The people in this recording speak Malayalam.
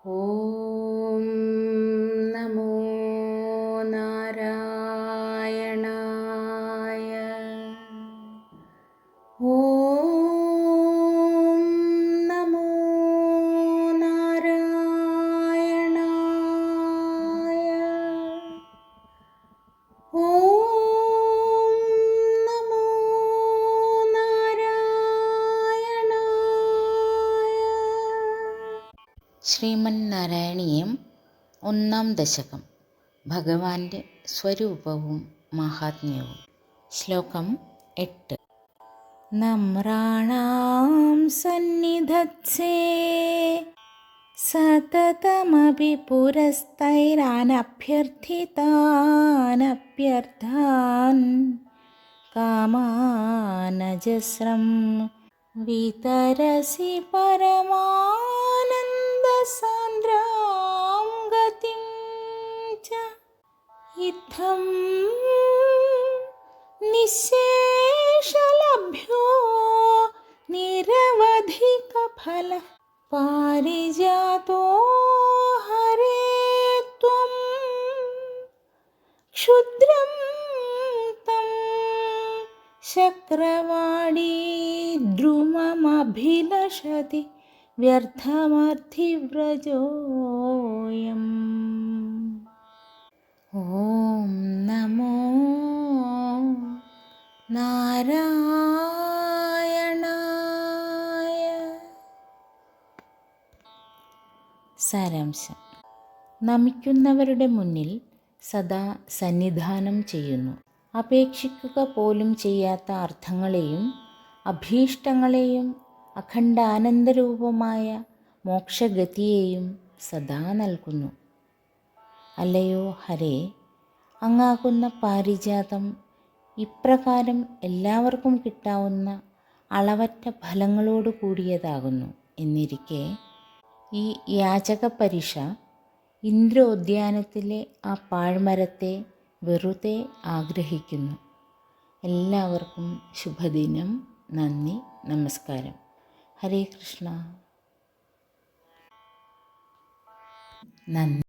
ഓം നമോ നാരായണായ. ഓം നമോ നാരായണായ. ഓം നമോ നാരായണായ. ശ്രീമന്നാരായണീയം ഒന്നാം ദശകം. ഭഗവാന്റെ സ്വരൂപവും മാഹാത്മ്യവും. ശ്ലോകം 8. നമ്രാണാം സന്നിധത്സേ സതതമപി പുരസ്തൈരാനഭ്യർത്ഥിതാനഭ്യർത്ഥാൻ കാമാനജസ്രം വിതരസി പരമാനന്ദസാന്ദ്രാം ഗതിം ച ഇത്തം നിശേഷലഭ്യോ നിരവധികഫല പാരിജാതോ ഹരേ ത്വം ക്ഷുദ്രം തം ശക്രവാണീ ദ്രുമമഭിലഷതി വ്യർത്ഥമർത്ഥിവ്രജോയം. ഓം നമോ നാരായണായ. സാരാംശം. നമിക്കുന്നവരുടെ മുന്നിൽ സദാ സന്നിധാനം ചെയ്യുന്നു. അപേക്ഷിക്കുക പോലും ചെയ്യാത്ത അർത്ഥങ്ങളെയും അഭീഷ്ടങ്ങളെയും അഖണ്ഡാനന്ദരൂപമായ മോക്ഷഗതിയെയും സദാ നൽകുന്നു. അല്ലയോ ഹരേ, അങ്ങാകുന്ന പാരിജാതം ഇപ്രകാരം എല്ലാവർക്കും കിട്ടാവുന്ന അളവറ്റ ഫലങ്ങളോട് കൂടിയതാകുന്നു. എന്നിരിക്കെ ഈ യാചക പരീക്ഷ ഇന്ദ്രോദ്യാനത്തിലെ ആ പാഴ്മരത്തെ വെറുതെ ആഗ്രഹിക്കുന്നു. എല്ലാവർക്കും ശുഭദിനം. നന്ദി, നമസ്കാരം. ഹരേ കൃഷ്ണ. നന്ദി.